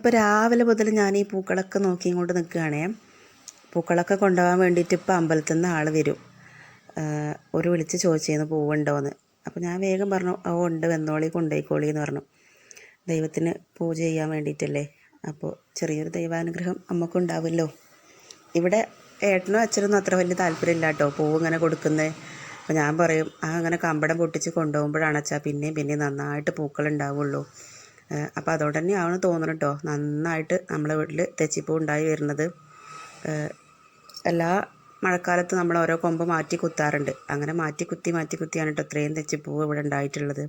ഇപ്പോൾ രാവിലെ മുതൽ ഞാൻ ഈ പൂക്കളൊക്കെ നോക്കിക്കൊണ്ട് നിൽക്കുകയാണേ. പൂക്കളൊക്കെ കൊണ്ടുപോകാൻ വേണ്ടിയിട്ട് ഇപ്പോൾ അമ്പലത്തിൽ നിന്ന് ആൾ വരും. ഒരു വിളിച്ച് ചോദിച്ചിരുന്നു പൂവുണ്ടോയെന്ന്. അപ്പോൾ ഞാൻ വേഗം പറഞ്ഞു, ഓ ഉണ്ട്, വന്നോളി, കൊണ്ടുപോയിക്കോളി എന്ന് പറഞ്ഞു. ദൈവത്തിന് പൂജ ചെയ്യാൻ വേണ്ടിയിട്ടല്ലേ. അപ്പോൾ ചെറിയൊരു ദൈവാനുഗ്രഹം നമുക്കുണ്ടാവുമല്ലോ. ഇവിടെ ഏട്ടനും അച്ഛനൊന്നും അത്ര വലിയ താല്പര്യമില്ല കേട്ടോ പൂവ് ഇങ്ങനെ കൊടുക്കുന്നത്. അപ്പോൾ ഞാൻ പറയും, അങ്ങനെ കമ്പടം പൊട്ടിച്ച് കൊണ്ടുപോകുമ്പോഴാണ് അച്ഛാ പിന്നെയും നന്നായിട്ട് പൂക്കളുണ്ടാവുള്ളൂ. അപ്പോൾ അതുകൊണ്ട് തന്നെ ആവണം തോന്നണം കേട്ടോ, നന്നായിട്ട് നമ്മളെ വീട്ടിൽ തെച്ചിപ്പൂ ഉണ്ടായി വരുന്നത്. എല്ലാ മഴക്കാലത്ത് നമ്മൾ ഓരോ കൊമ്പ് മാറ്റി കുത്താറുണ്ട്. അങ്ങനെ മാറ്റി കുത്തിയാണ് കേട്ടോ ഇത്രയും തെച്ചിപ്പൂവ് ഇവിടെ ഉണ്ടായിട്ടുള്ളത്.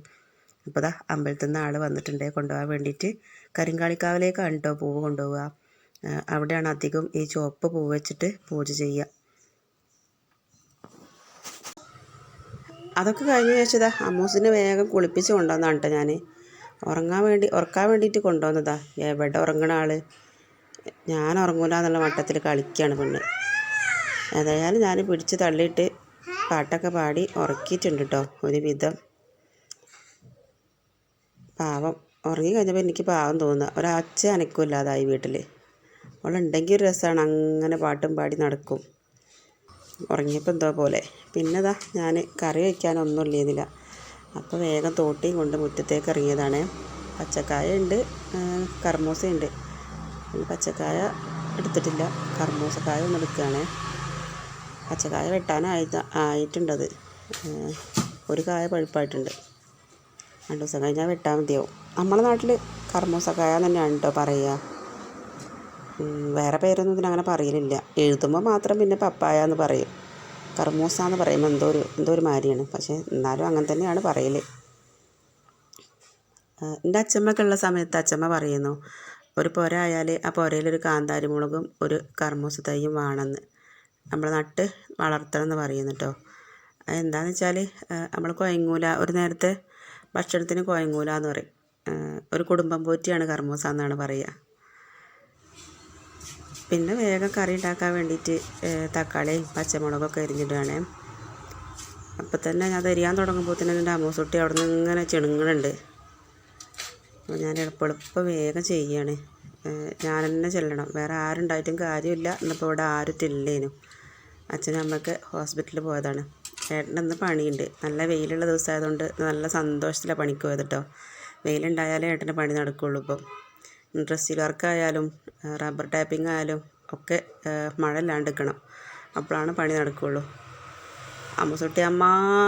അപ്പോൾ ദാ അമ്പലത്തിൽ നിന്ന് ആൾ വന്നിട്ടുണ്ട് കൊണ്ടുപോകാൻ വേണ്ടിയിട്ട്. കരിങ്കാളിക്കാവിലേക്കാണ് കേട്ടോ പൂവ് കൊണ്ടുപോവുക. അവിടെയാണ് അധികം ഈ ചുവപ്പ് പൂവ് വെച്ചിട്ട് പൂജ ചെയ്യുക. അതൊക്കെ കഴിഞ്ഞ് വെച്ചതാ അമ്മൂസിനെ വേഗം കുളിപ്പിച്ച് കൊണ്ടുവന്നാണ് കേട്ടോ ഞാൻ. ഉറക്കാൻ വേണ്ടിയിട്ട് കൊണ്ടുവന്നതാ. എവിടെ ഉറങ്ങണ ആൾ, ഞാൻ ഉറങ്ങൂല എന്നുള്ള മട്ടത്തിൽ കളിക്കുകയാണ് പെണ്ണ്. ഏതായാലും ഞാൻ പിടിച്ച് തള്ളിയിട്ട് പാട്ടൊക്കെ പാടി ഉറക്കിയിട്ടുണ്ട് കേട്ടോ ഒരു വിധം. പാവം ഉറങ്ങി കഴിഞ്ഞപ്പോൾ എനിക്ക് പാവം തോന്നുക. ഒരച്ച അനക്കില്ലാതായി വീട്ടിൽ. അവളുണ്ടെങ്കിൽ ഒരു രസമാണ്, അങ്ങനെ പാട്ടും പാടി നടക്കും. ഉറങ്ങിയപ്പോൾ എന്തോ പോലെ. പിന്നെതാ ഞാൻ കറി വയ്ക്കാനൊന്നും ഇല്ലേന്നില്ല. അപ്പോൾ വേഗം തോട്ടിയും കൊണ്ട് മുറ്റത്തേക്ക് ഇറങ്ങിയതാണ്. പച്ചക്കായ ഉണ്ട്, കർമൂസയുണ്ട്. പച്ചക്കായ എടുത്തിട്ടില്ല, കർമൂസക്കായ ഒന്ന് എടുക്കുകയാണ്. പച്ചക്കായ വെട്ടാനായിട്ടുണ്ടത്. ഒരു കായ പഴുപ്പായിട്ടുണ്ട്. 2 ദിവസം കഴിഞ്ഞാൽ വെട്ടാൻ മതിയാവും. നമ്മുടെ നാട്ടിൽ കർമൂസക്കായ തന്നെയാണ് കേട്ടോ പറയുക. വേറെ പേരൊന്നും ഇതിനങ്ങനെ പറയലില്ല. എഴുതുമ്പോൾ മാത്രം പിന്നെ പപ്പായ എന്ന് പറയും. കർമൂസ എന്ന് പറയുമ്പോൾ എന്തോ ഒരു മാതിരിയാണ്. പക്ഷേ എന്നാലും അങ്ങനെ തന്നെയാണ് പറയൽ. എൻ്റെ അച്ഛമ്മയൊക്കെ ഉള്ള സമയത്ത് അച്ഛമ്മ പറയുന്നു, ഒരു പുര ആയാൽ ആ പുരയിലൊരു കാന്താരി മുളകും ഒരു കർമൂസ തൈയും വേണമെന്ന് നമ്മൾ നട്ട് വളർത്തണം എന്ന് പറയുന്നു കേട്ടോ. എന്താണെന്ന് വെച്ചാൽ നമ്മൾ കുഴങ്ങൂല, ഒരു നേരത്തെ ഭക്ഷണത്തിന് കുഴങ്ങൂല എന്ന് പറയും. ഒരു കുടുംബം പോറ്റിയാണ് കർമൂസ എന്നാണ് പറയുക. പിന്നെ വേഗം കറി ഉണ്ടാക്കാൻ വേണ്ടിയിട്ട് തക്കാളിയും പച്ചമുളകൊക്കെ അരിഞ്ഞിടുകയാണ്. അപ്പം തന്നെ അത് എരിയാൻ തുടങ്ങുമ്പോൾ തന്നെ എൻ്റെ അമ്മൂസുട്ടി അവിടെ നിന്ന് ഇങ്ങനെ ചിണുങ്ങുന്നുണ്ട്. അപ്പോൾ ഞാൻ എളുപ്പം വേഗം ചെയ്യുകയാണ്. ഞാൻ തന്നെ ചെല്ലണം, വേറെ ആരുണ്ടായിട്ടും കാര്യമില്ല. ഇന്നിപ്പോൾ ഇവിടെ ആരും ഇല്ലേനും. അച്ഛനും അമ്മയൊക്കെ ഹോസ്പിറ്റലിൽ പോയതാണ്. ഏട്ടനെന്ന് പണിയുണ്ട്. നല്ല വെയിലുള്ള ദിവസമായതുകൊണ്ട് നല്ല സന്തോഷത്തിലാണ് പണിക്ക് പോയത് കേട്ടോ. വെയിലുണ്ടായാലേ ഏട്ടൻ്റെ പണി നടക്കുകയുള്ളൂ. ഇപ്പം ഇൻഡസ്ട്രിയൽ വർക്കായാലും റബ്ബർ ടാപ്പിംഗ് ആയാലും ഒക്കെ മഴ ഇല്ലാണ്ടിരിക്കണം, അപ്പോഴാണ് പണി നടക്കുകയുള്ളൂ. അമ്മൂസുട്ടി അമ്മ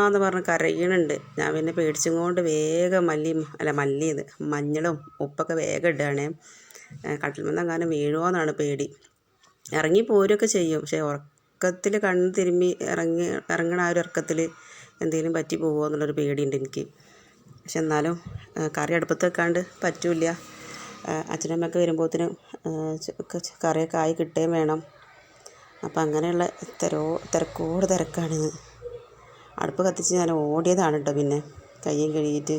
എന്ന് പറഞ്ഞ് കരയണുണ്ട്. ഞാൻ പിന്നെ പേടിച്ചും കൊണ്ട് വേഗം മഞ്ഞളും ഉപ്പൊക്കെ വേഗം ഇടുകയാണ്. കട്ടിൽമെന്നെങ്ങാനും വീഴുമോ എന്നാണ് പേടി. ഇറങ്ങി പോരുകയൊക്കെ ചെയ്യും, പക്ഷേ ഉറക്കത്തിൽ കണ്ണ് തിരുമ്മി ഇറങ്ങണ ആ ഒരു ഉറക്കത്തിൽ എന്തെങ്കിലും പറ്റി പോകുമോ എന്നുള്ളൊരു പേടിയുണ്ട് എനിക്ക്. പക്ഷെ എന്നാലും കറി അടുപ്പത്ത് വെക്കാണ്ട് പറ്റില്ല. അച്ഛനമ്മയൊക്കെ വരുമ്പോഴത്തേനും കറിയൊക്കെ ആയി കിട്ടുകയും വേണം. അപ്പം അങ്ങനെയുള്ള തിരക്കാണിത്. അടുപ്പ് കത്തിച്ച് ഞാൻ ഓടിയതാണ് കേട്ടോ. പിന്നെ കയ്യും കഴുകിയിട്ട്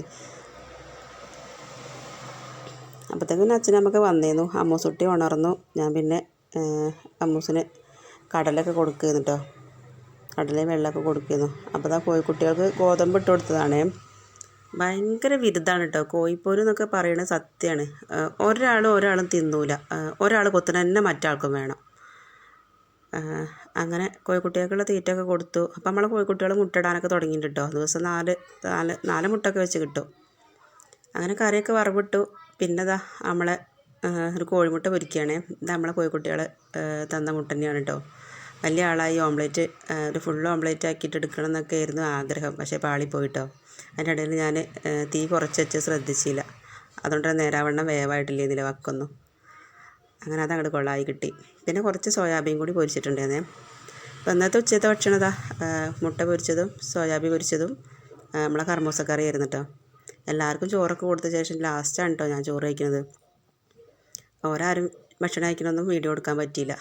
അപ്പോഴത്തേക്കും അച്ഛനമ്മയൊക്കെ വന്നേന്നു. അമ്മൂസുട്ടി ഉണർന്നു. ഞാൻ പിന്നെ അമ്മൂസിന് കടലൊക്കെ കൊടുക്കുന്നു കേട്ടോ. കടലയും വെള്ളമൊക്കെ കൊടുക്കുന്നു. അപ്പോൾ കോഴിക്കുട്ടികൾക്ക് ഗോതമ്പ് ഇട്ട് കൊടുത്തതാണ്. ഭയങ്കര വിരുദ്ധാണ് കേട്ടോ. കോഴിപ്പോര് എന്നൊക്കെ പറയുന്നത് സത്യമാണ്. ഒരാളും തിന്നൂല. ഒരാൾ കൊത്തുന്ന തന്നെ മറ്റാൾക്കും വേണം. അങ്ങനെ കോഴിക്കുട്ടികൾക്കുള്ള തീറ്റയൊക്കെ കൊടുത്തു. അപ്പം നമ്മളെ കോഴിക്കുട്ടികൾ മുട്ടയിടാനൊക്കെ തുടങ്ങിയിട്ടുണ്ട് കേട്ടോ. ദിവസം 4 മുട്ടയൊക്കെ വെച്ച് കിട്ടും. അങ്ങനെ കറിയൊക്കെ വറവിട്ടു. പിന്നെ നമ്മളെ ഒരു കോഴിമുട്ട പൊരിക്കുകയാണ്. ഇത് നമ്മളെ കോഴിക്കുട്ടികൾ തന്ന മുട്ട തന്നെയാണ് കേട്ടോ. വലിയ ആളായി ഓംലേറ്റ് ഒരു ഫുൾ ഓംലേറ്റ് ആക്കിയിട്ട് എടുക്കണം എന്നൊക്കെ ആയിരുന്നു ആഗ്രഹം. പക്ഷേ പാളിപ്പോയിട്ടോ. അതിൻ്റെ ഇടയിൽ ഞാൻ തീ കുറച്ച് വെച്ച് ശ്രദ്ധിച്ചില്ല. അതുകൊണ്ട് നേരാവണ്ണം വേവായിട്ടില്ല വക്കൊന്നും. അങ്ങനെ അതങ്ങോട്ട് കൊള്ളായി കിട്ടി. പിന്നെ കുറച്ച് സോയാബീൻ കൂടി പൊരിച്ചിട്ടുണ്ടായിരുന്നേ. അപ്പോൾ ഇന്നത്തെ ഉച്ചത്തെ ഭക്ഷണം മുട്ട പൊരിച്ചതും സോയാബീൻ പൊരിച്ചതും നമ്മളെ കർമൂസക്കറി ആയിരുന്നു കേട്ടോ. എല്ലാവർക്കും ചോറൊക്കെ കൊടുത്ത ശേഷം ലാസ്റ്റാണ് കേട്ടോ ഞാൻ ചോറ് കഴിക്കുന്നത്. ഓരാരും ഭക്ഷണം കഴിക്കണമൊന്നും വീഡിയോ എടുക്കാൻ പറ്റിയില്ല.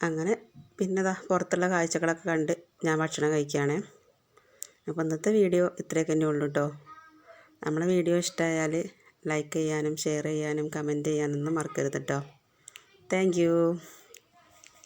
അങ്ങനെ പിന്നെ പുറത്തുള്ള കാഴ്ചകളൊക്കെ കണ്ട് ഞാൻ ഭക്ഷണം കഴിക്കുകയാണ്. അപ്പോൾ ഇന്നത്തെ വീഡിയോ ഇത്രയൊക്കെ തന്നെ ഉള്ളൂ കേട്ടോ. നമ്മളെ വീഡിയോ ഇഷ്ടമായാൽ ലൈക്ക് ചെയ്യാനും ഷെയർ ചെയ്യാനും കമൻറ്റ് ചെയ്യാനൊന്നും മറക്കരുത് കേട്ടോ. Thank you.